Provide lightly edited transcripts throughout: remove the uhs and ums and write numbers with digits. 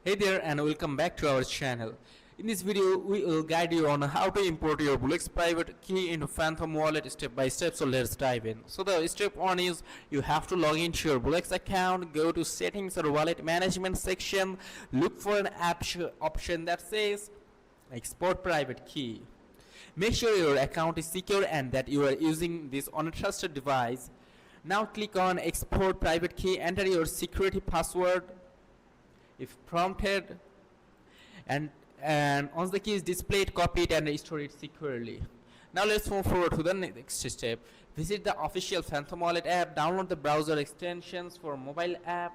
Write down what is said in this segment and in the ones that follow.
Hey there and welcome back to our channel. In this video we will guide you on how to import your BullX private key into Phantom wallet step by step, so let's dive in. So the step 1 is you have to log into your BullX account, go to settings or wallet management section, look for an option that says export private key. Make sure your account is secure and that you are using this on a trusted device. Now click on export private key, enter your security password if prompted, and once the key is displayed, copy it and store it securely. Now let's move forward to the next step. Visit the official Phantom wallet app, download the browser extensions for mobile app,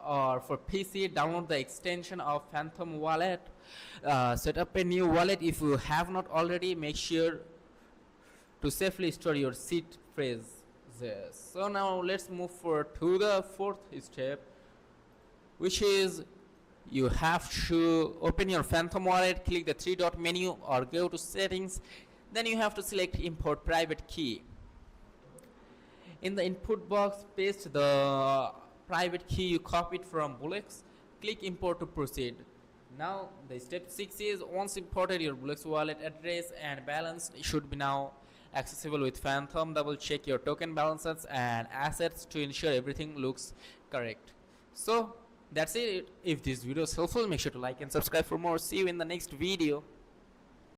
or for PC download the extension of Phantom wallet. Set up a new wallet if you have not already. Make sure to safely store your seed phrases. So now let's move forward to the fourth step, which is you have to open your Phantom wallet, click the three-dot menu or go to settings. Then you have to select import private key. In the input box, paste the private key you copied from BullX. Click import to proceed. Now the step 6 is once imported, your BullX wallet address and balance should be now accessible with Phantom. Double check your token balances and assets to ensure everything looks correct. So that's it. If this video is helpful, make sure to like and subscribe for more. See you in the next video.